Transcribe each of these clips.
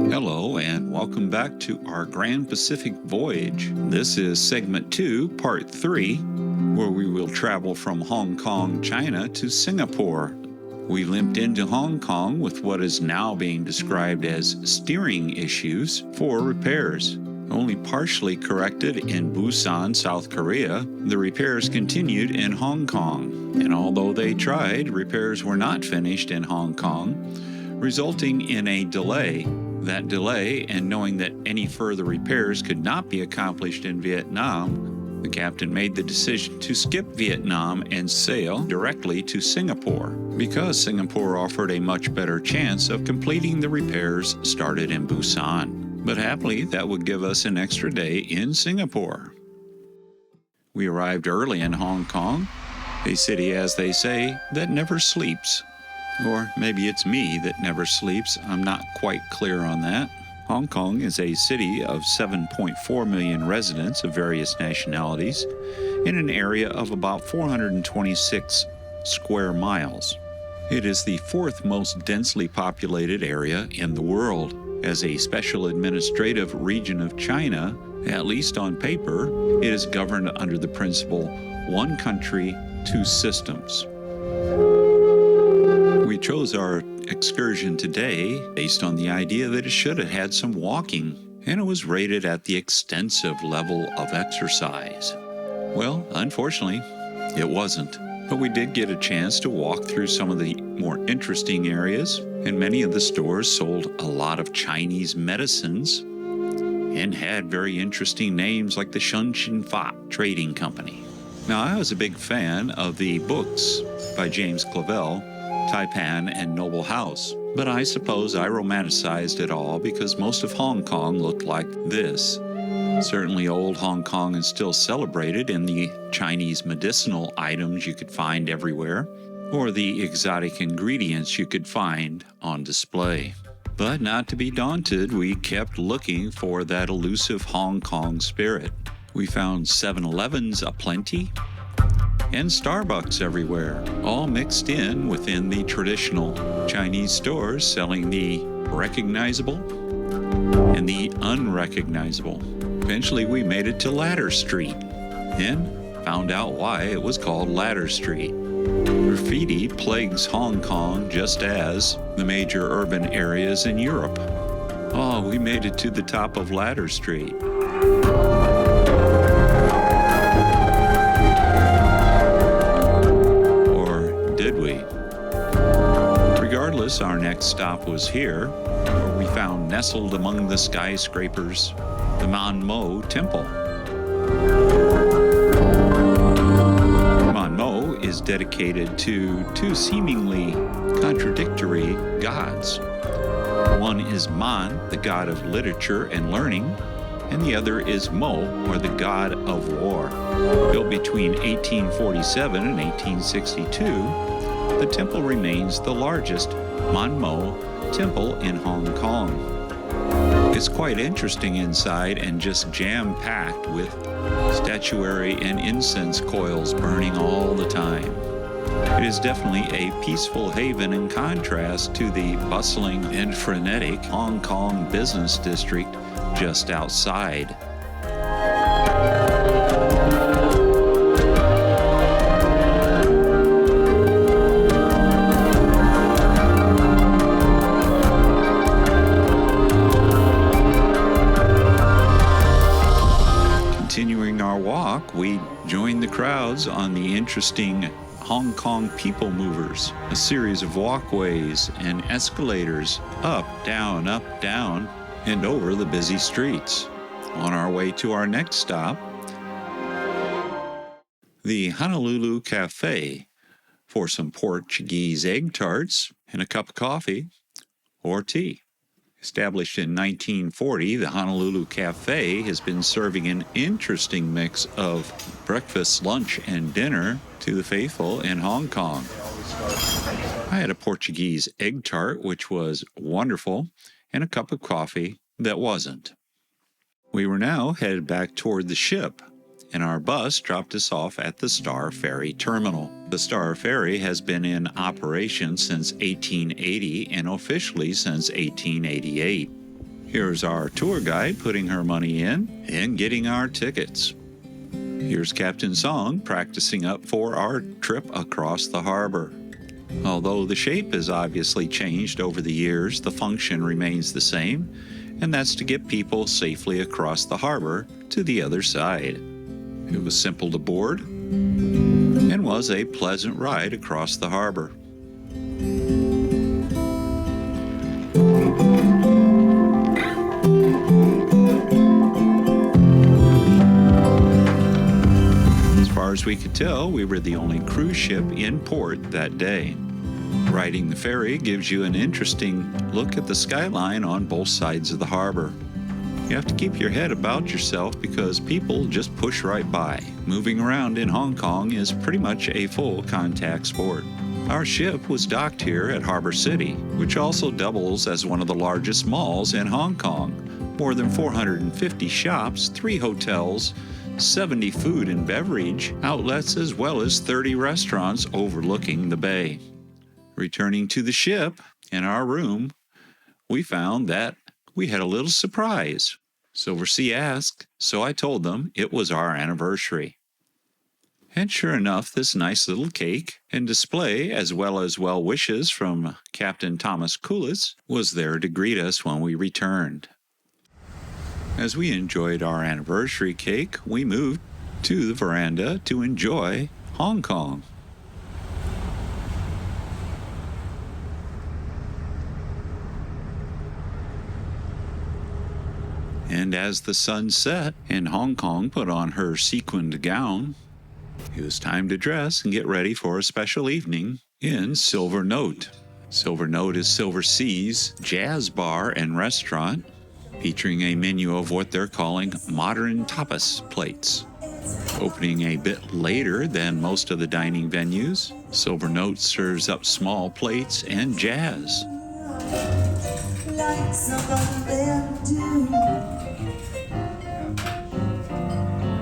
Hello and welcome back to our Grand Pacific Voyage. This is segment 2, part 3, where we will travel from Hong Kong, China to Singapore. We limped into Hong Kong with what is now being described as steering issues for repairs. Only partially corrected in Busan, South Korea, the repairs continued in Hong Kong. And although they tried, repairs were not finished in Hong Kong, resulting in a delay. That delay, and knowing that any further repairs could not be accomplished in Vietnam, the captain made the decision to skip Vietnam and sail directly to Singapore, because Singapore offered a much better chance of completing the repairs started in Busan. But happily, that would give us an extra day in Singapore. We arrived early in Hong Kong, a city, as they say, that never sleeps. Or maybe it's me that never sleeps. I'm not quite clear on that. Hong Kong is a city of 7.4 million residents of various nationalities in an area of about 426 square miles. It is the fourth most densely populated area in the world. As a special administrative region of China, at least on paper, it is governed under the principle one country, two systems. We chose our excursion today based on the idea that it should have had some walking, and it was rated at the extensive level of exercise. Well, unfortunately, it wasn't. But we did get a chance to walk through some of the more interesting areas, and many of the stores sold a lot of Chinese medicines and had very interesting names like the Shunshin Fa Trading Company. Now, I was a big fan of the books by James Clavell, Taipan and Noble House, but I suppose I romanticized it all because most of Hong Kong looked like this. Certainly old Hong Kong is still celebrated in the Chinese medicinal items you could find everywhere, or the exotic ingredients you could find on display. But not to be daunted, we kept looking for that elusive Hong Kong spirit. We found 7-Elevens aplenty, and Starbucks everywhere, all mixed in within the traditional Chinese stores selling the recognizable and the unrecognizable. Eventually we made it to Ladder Street and found out why it was called Ladder Street. Graffiti plagues Hong Kong just as the major urban areas in Europe. Oh, we made it to the top of Ladder Street. Regardless, our next stop was here, where we found nestled among the skyscrapers the Man Mo Temple. Man Mo is dedicated to two seemingly contradictory gods. One is Man, the god of literature and learning, and the other is Mo, or the god of war. Built between 1847 and 1862, the temple remains the largest Man Mo temple in Hong Kong. It's quite interesting inside and just jam-packed with statuary and incense coils burning all the time. It is definitely a peaceful haven in contrast to the bustling and frenetic Hong Kong business district just outside. Continuing our walk, we joined the crowds on the interesting Hong Kong People Movers, a series of walkways and escalators up, down, and over the busy streets. On our way to our next stop, the Honolulu Cafe, for some Portuguese egg tarts and a cup of coffee or tea. Established in 1940, the Honolulu Cafe has been serving an interesting mix of breakfast, lunch, and dinner to the faithful in Hong Kong. I had a Portuguese egg tart, which was wonderful, and a cup of coffee that wasn't. We were now headed back toward the ship, and our bus dropped us off at the Star Ferry terminal. The Star Ferry has been in operation since 1880 and officially since 1888. Here's our tour guide putting her money in and getting our tickets. Here's Captain Song practicing up for our trip across the harbor. Although the shape has obviously changed over the years, the function remains the same, and that's to get people safely across the harbor to the other side. It was simple to board and was a pleasant ride across the harbor. As far as we could tell, we were the only cruise ship in port that day. Riding the ferry gives you an interesting look at the skyline on both sides of the harbor. You have to keep your head about yourself because people just push right by. Moving around in Hong Kong is pretty much a full contact sport. Our ship was docked here at Harbor City, which also doubles as one of the largest malls in Hong Kong. More than 450 shops, 3 hotels, 70 food and beverage outlets, as well as 30 restaurants overlooking the bay. Returning to the ship, in our room, we found that we had a little surprise. Silversea asked, so I told them it was our anniversary. And sure enough, this nice little cake and display, as well as well wishes from Captain Thomas Coolitz, was there to greet us when we returned. As we enjoyed our anniversary cake, we moved to the veranda to enjoy Hong Kong. And as the sun set and Hong Kong put on her sequined gown, it was time to dress and get ready for a special evening in Silver Note. Silver Note is Silversea's jazz bar and restaurant, featuring a menu of what they're calling modern tapas plates. Opening a bit later than most of the dining venues, Silver Note serves up small plates and jazz.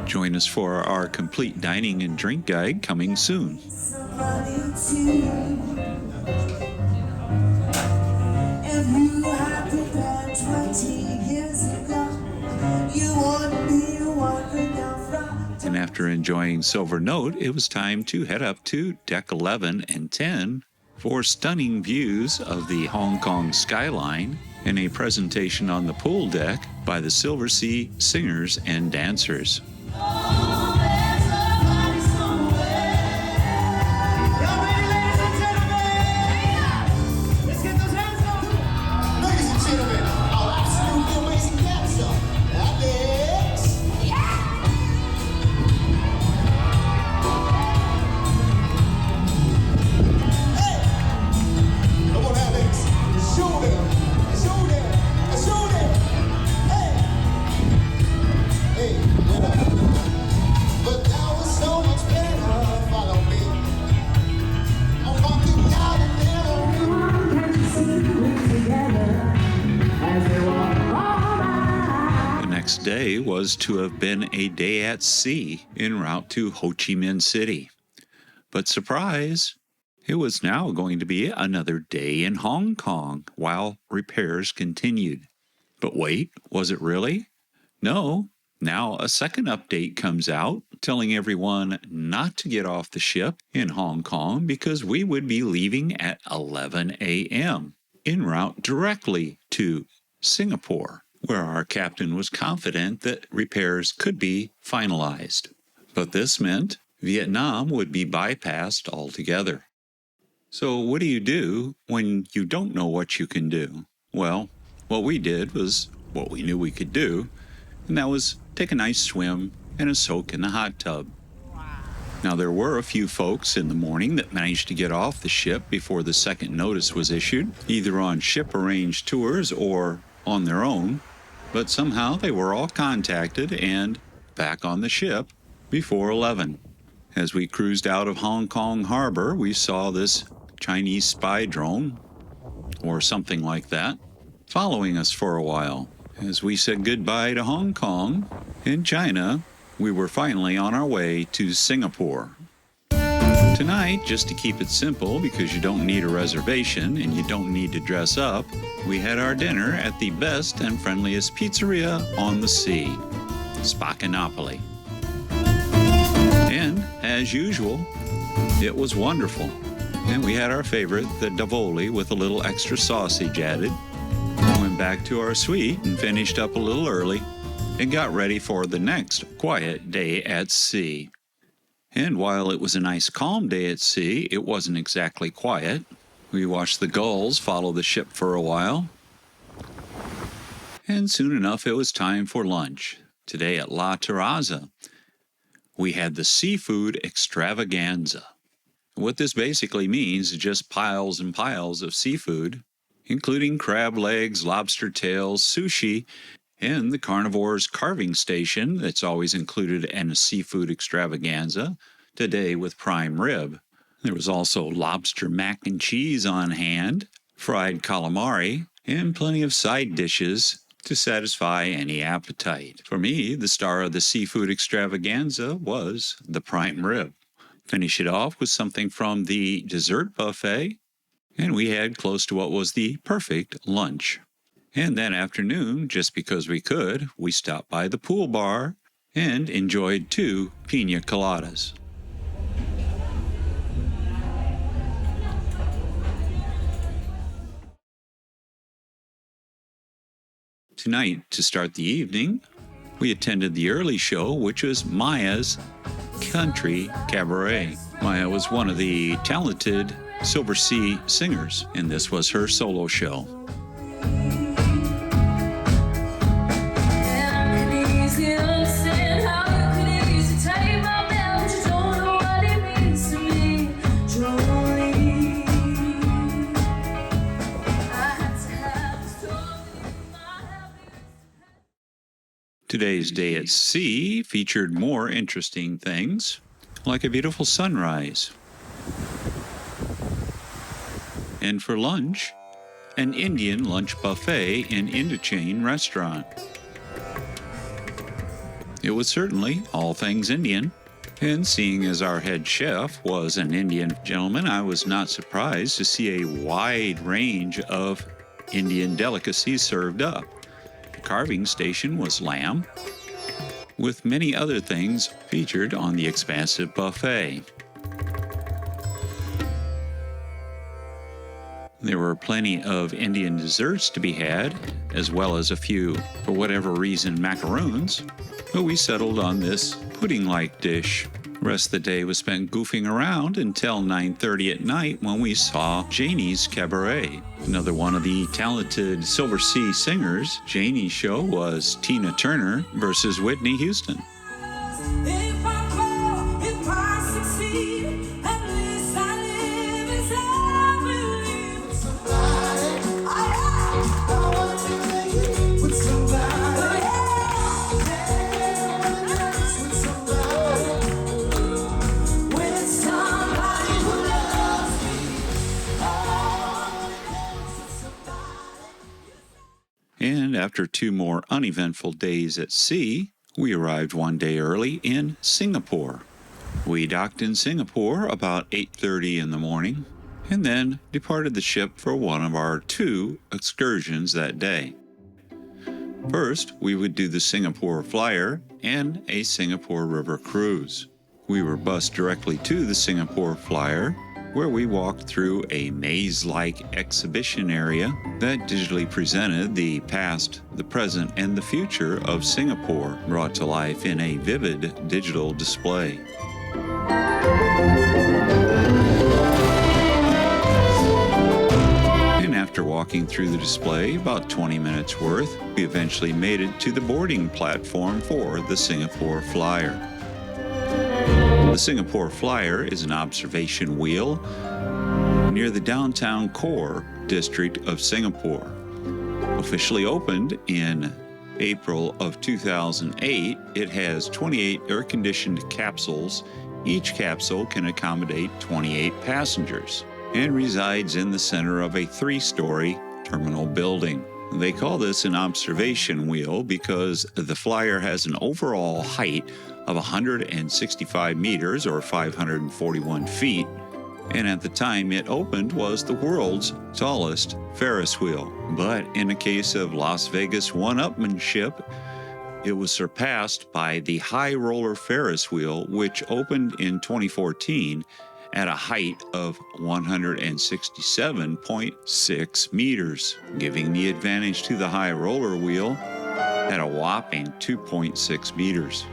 Join us for our complete dining and drink guide coming soon. And after enjoying Silver Note, it was time to head up to Deck 11 and 10 for stunning views of the Hong Kong skyline and a presentation on the pool deck by the Silversea singers and dancers. Day was to have been a day at sea en route to Ho Chi Minh City. But surprise, it was now going to be another day in Hong Kong while repairs continued. But wait, was it really? No. Now a second update comes out telling everyone not to get off the ship in Hong Kong because we would be leaving at 11 a.m. en route directly to Singapore, where our captain was confident that repairs could be finalized. But this meant Vietnam would be bypassed altogether. So what do you do when you don't know what you can do? Well, what we did was what we knew we could do, and that was take a nice swim and a soak in the hot tub. Now, there were a few folks in the morning that managed to get off the ship before the second notice was issued, either on ship-arranged tours or on their own, but somehow they were all contacted and back on the ship before 11. As we cruised out of Hong Kong Harbor, we saw this Chinese spy drone, or something like that, following us for a while. As we said goodbye to Hong Kong and China, we were finally on our way to Singapore. Tonight, just to keep it simple because you don't need a reservation and you don't need to dress up, we had our dinner at the best and friendliest pizzeria on the sea, Spacanopoli. And, as usual, it was wonderful. And we had our favorite, the Davoli, with a little extra sausage added. Went back to our suite and finished up a little early and got ready for the next quiet day at sea. And while it was a nice calm day at sea, it wasn't exactly quiet. We watched the gulls follow the ship for a while. And soon enough, it was time for lunch. Today at La Terraza, we had the seafood extravaganza. What this basically means is just piles and piles of seafood, including crab legs, lobster tails, sushi, and the carnivore's carving station that's always included in a seafood extravaganza, today with prime rib. There was also lobster mac and cheese on hand, fried calamari, and plenty of side dishes to satisfy any appetite. For me, the star of the seafood extravaganza was the prime rib. Finish it off with something from the dessert buffet, and we had close to what was the perfect lunch. And that afternoon, just because we could, we stopped by the pool bar and enjoyed 2 pina coladas. Tonight, to start the evening, we attended the early show, which was Maya's Country Cabaret. Maya was one of the talented Silversea singers, and this was her solo show. Today's day at sea featured more interesting things, like a beautiful sunrise. And for lunch, an Indian lunch buffet in Indochine restaurant. It was certainly all things Indian, and seeing as our head chef was an Indian gentleman, I was not surprised to see a wide range of Indian delicacies served up. Carving station was lamb, with many other things featured on the expansive buffet. There were plenty of Indian desserts to be had, as well as a few, for whatever reason, macaroons, but we settled on this pudding-like dish. The rest of the day was spent goofing around until 9:30 at night when we saw Janie's Cabaret, another one of the talented Silversea singers. Janie's show was Tina Turner versus Whitney Houston. And after 2 more uneventful days at sea, we arrived one day early in Singapore. We docked in Singapore about 8:30 in the morning, and then departed the ship for one of our 2 excursions that day. First, we would do the Singapore Flyer and a Singapore River cruise. We were bused directly to the Singapore Flyer, where we walked through a maze-like exhibition area that digitally presented the past, the present, and the future of Singapore, brought to life in a vivid digital display. And after walking through the display, about 20 minutes worth, we eventually made it to the boarding platform for the Singapore Flyer. The Singapore Flyer is an observation wheel near the downtown core district of Singapore. Officially opened in April of 2008, it has 28 air-conditioned capsules. Each capsule can accommodate 28 passengers and resides in the center of a 3-story terminal building. They call this an observation wheel because the flyer has an overall height of 165 meters or 541 feet, and at the time it opened was the world's tallest Ferris wheel. But in a case of Las Vegas one-upmanship, it was surpassed by the High Roller Ferris wheel, which opened in 2014 at a height of 167.6 meters, giving the advantage to the High Roller wheel at a whopping 2.6 meters,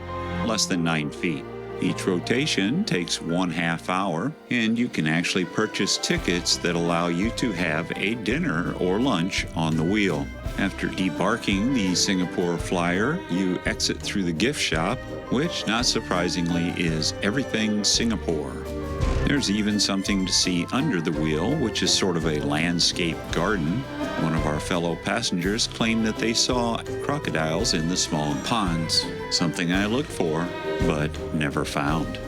less than 9 feet. Each rotation takes 1/2 hour, and you can actually purchase tickets that allow you to have a dinner or lunch on the wheel. After debarking the Singapore flyer, you exit through the gift shop, which, not surprisingly, is everything Singapore. There's even something to see under the wheel, which is sort of a landscape garden. One of our fellow passengers claimed that they saw crocodiles in the small ponds, something I looked for, but never found.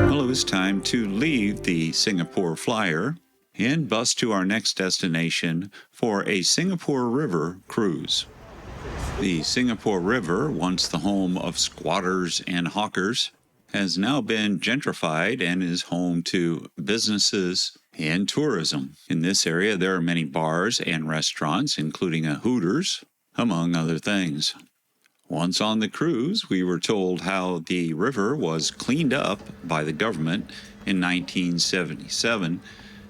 Well, it was time to leave the Singapore flyer and bus to our next destination for a Singapore River cruise. The Singapore River, once the home of squatters and hawkers, has now been gentrified and is home to businesses and tourism. In this area, there are many bars and restaurants, including a Hooters, among other things. Once on the cruise, we were told how the river was cleaned up by the government in 1977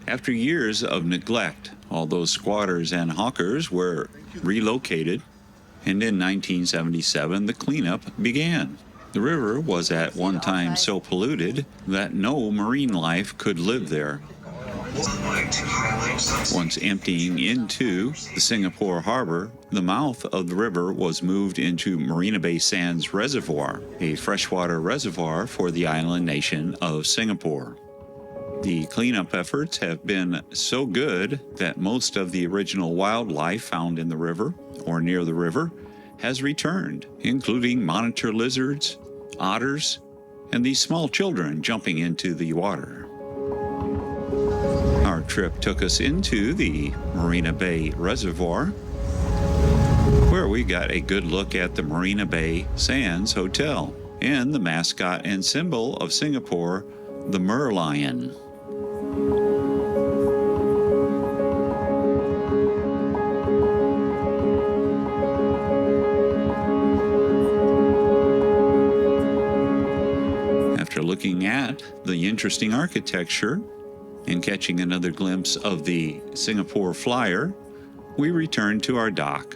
after years of neglect. All those squatters and hawkers were relocated, and in 1977 the cleanup began. The river was at one time so polluted that no marine life could live there. Once emptying into the Singapore harbor, the mouth of the river was moved into Marina Bay Sands Reservoir, a freshwater reservoir for the island nation of Singapore. The cleanup efforts have been so good that most of the original wildlife found in the river or near the river has returned, including monitor lizards, otters, and these small children jumping into the water. Our trip took us into the Marina Bay Reservoir, where we got a good look at the Marina Bay Sands Hotel and the mascot and symbol of Singapore, the merlion. After looking at the interesting architecture and catching another glimpse of the Singapore flyer, we returned to our dock,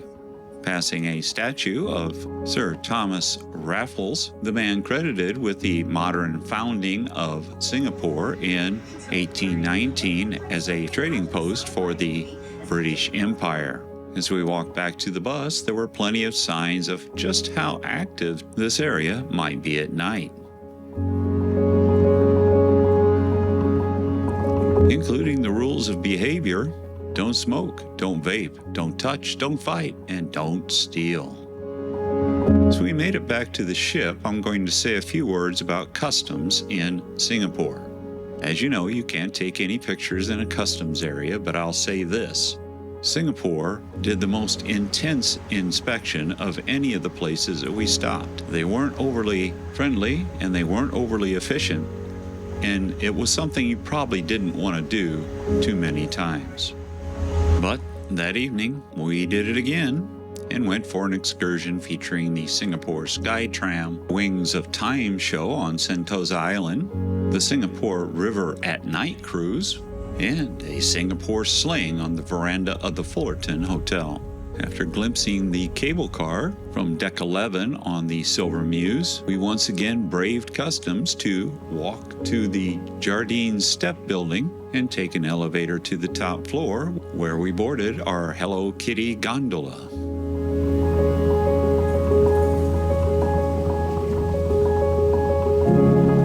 passing a statue of Sir Thomas Raffles, the man credited with the modern founding of Singapore in 1819 as a trading post for the British Empire. As we walked back to the bus, there were plenty of signs of just how active this area might be at night, including the rules of behavior. Don't smoke, don't vape, don't touch, don't fight, and don't steal. As we made it back to the ship, I'm going to say a few words about customs in Singapore. As you know, you can't take any pictures in a customs area, but I'll say this. Singapore did the most intense inspection of any of the places that we stopped. They weren't overly friendly and they weren't overly efficient, and it was something you probably didn't want to do too many times. But that evening, we did it again and went for an excursion featuring the Singapore Skytram Wings of Time show on Sentosa Island, the Singapore River at Night cruise, and a Singapore sling on the veranda of the Fullerton Hotel. After glimpsing the cable car from Deck 11 on the Silver Muse, we once again braved customs to walk to the Jardines Step Building and take an elevator to the top floor, where we boarded our Hello Kitty gondola.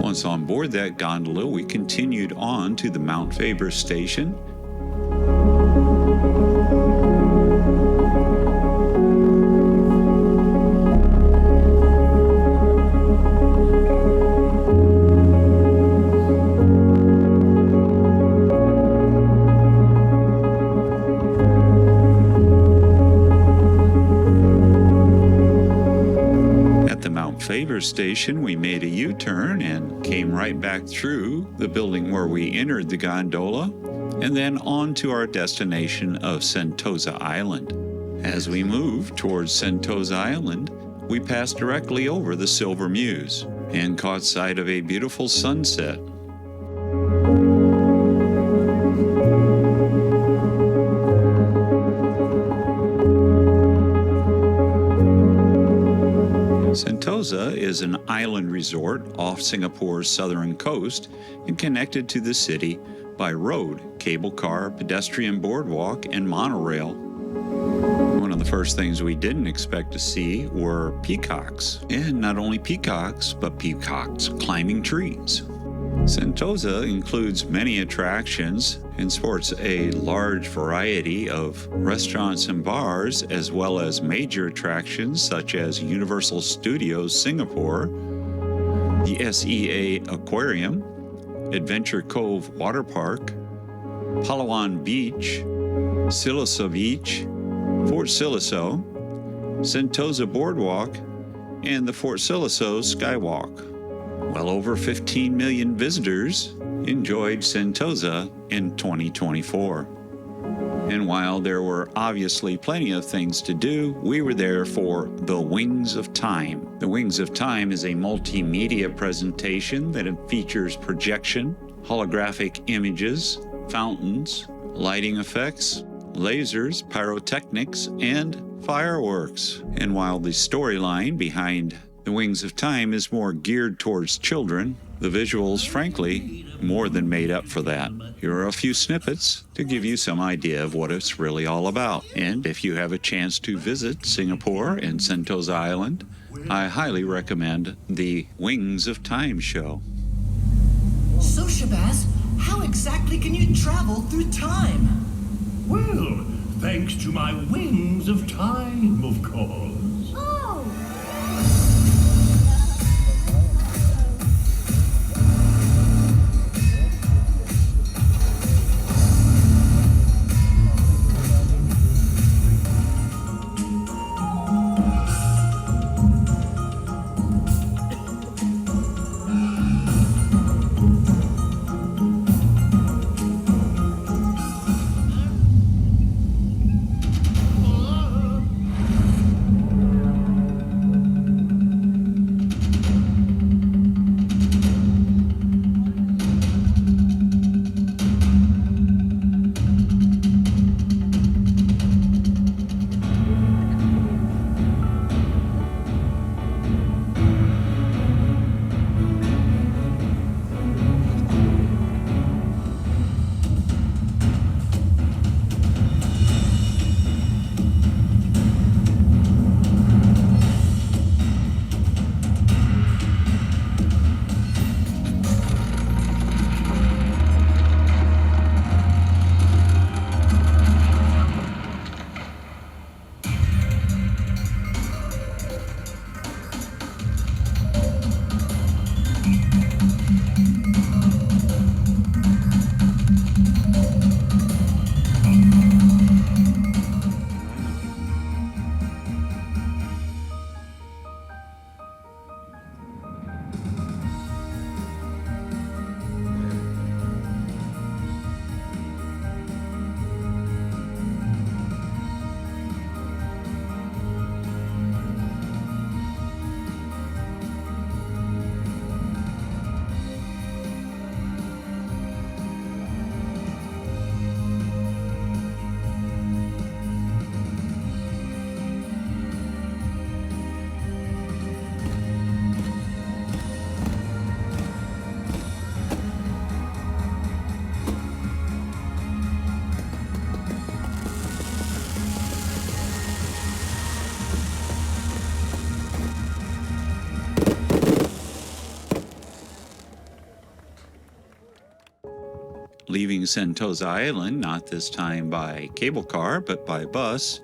Once on board that gondola, we continued on to the Mount Faber station, Favor Station, we made a U-turn and came right back through the building where we entered the gondola, and then on to our destination of Sentosa Island. As we moved towards Sentosa Island, we passed directly over the Silver Muse and caught sight of a beautiful sunset. Sentosa is an island resort off Singapore's southern coast and connected to the city by road, cable car, pedestrian boardwalk, and monorail. One of the first things we didn't expect to see were peacocks. And not only peacocks, but peacocks climbing trees. Sentosa includes many attractions and sports a large variety of restaurants and bars, as well as major attractions such as Universal Studios Singapore, the SEA Aquarium, Adventure Cove Water Park, Palawan Beach, Siloso Beach, Fort Siloso, Sentosa Boardwalk, and the Fort Siloso Skywalk. Well over 15 million visitors enjoyed Sentosa in 2024. And while there were obviously plenty of things to do, we were there for The Wings of Time. The Wings of Time is a multimedia presentation that features projection, holographic images, fountains, lighting effects, lasers, pyrotechnics, and fireworks. And while the storyline behind The Wings of Time is more geared towards children, the visuals, frankly, more than made up for that. Here are a few snippets to give you some idea of what it's really all about. And if you have a chance to visit Singapore and Sentosa Island, I highly recommend the Wings of Time show. So, Shabazz, how exactly can you travel through time? Well, thanks to my wings of time, of course. Leaving Sentosa Island, not this time by cable car, but by bus,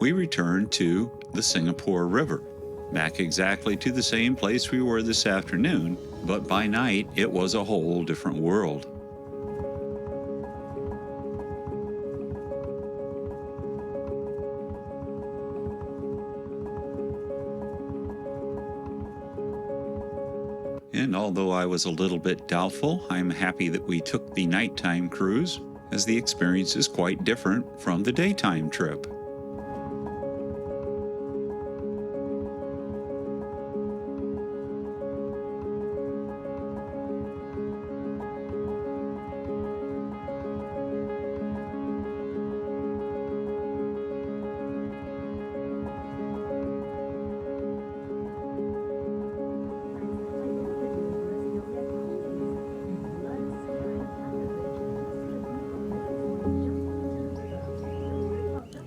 we returned to the Singapore River. Back exactly to the same place we were this afternoon, but by night it was a whole different world. And although I was a little bit doubtful, I'm happy that we took the nighttime cruise, as the experience is quite different from the daytime trip.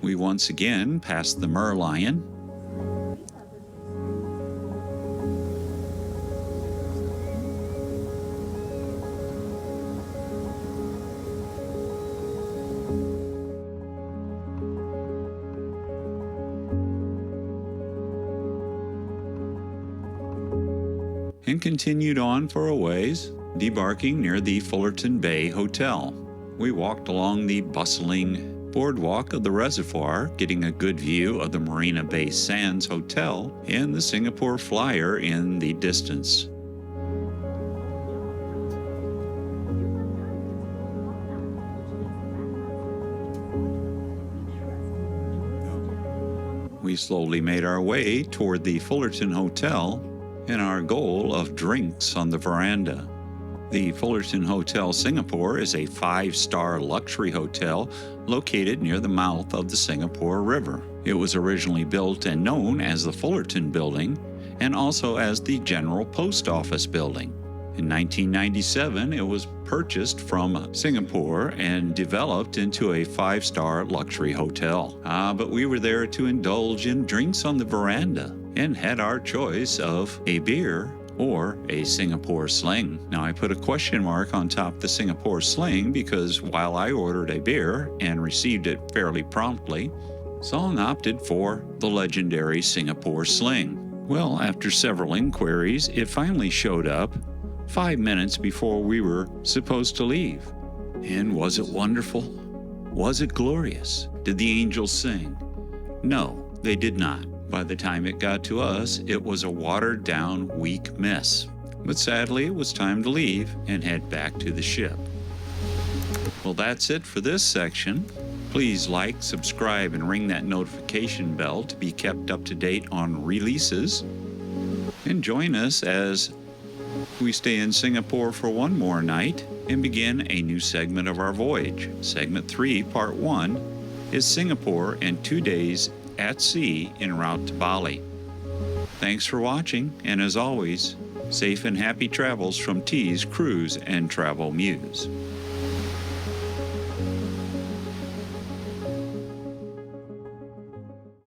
We once again passed the Merlion. And continued on for a ways, debarking near the Fullerton Bay Hotel. We walked along the bustling boardwalk of the reservoir, getting a good view of the Marina Bay Sands Hotel and the Singapore Flyer in the distance. We slowly made our way toward the Fullerton Hotel and our goal of drinks on the veranda. The Fullerton Hotel Singapore is a 5-star luxury hotel located near the mouth of the Singapore River. It was originally built and known as the Fullerton Building and also as the General Post Office Building. In 1997, it was purchased from Singapore and developed into a 5-star luxury hotel. But we were there to indulge in drinks on the veranda and had our choice of a beer or a Singapore Sling. Now, I put a question mark on top of the Singapore Sling because while I ordered a beer and received it fairly promptly, Song opted for the legendary Singapore Sling. Well, after several inquiries, it finally showed up 5 minutes before we were supposed to leave. And was it wonderful? Was it glorious? Did the angels sing? No, they did not. By the time it got to us, it was a watered-down, weak mess. But sadly, it was time to leave and head back to the ship. Well, that's it for this section. Please like, subscribe, and ring that notification bell to be kept up to date on releases. And join us as we stay in Singapore for one more night and begin a new segment of our voyage. Segment 3, Part 1, is Singapore and 2 days at sea en route to Bali. Thanks for watching, and as always, safe and happy travels from T's Cruise and Travel Muse.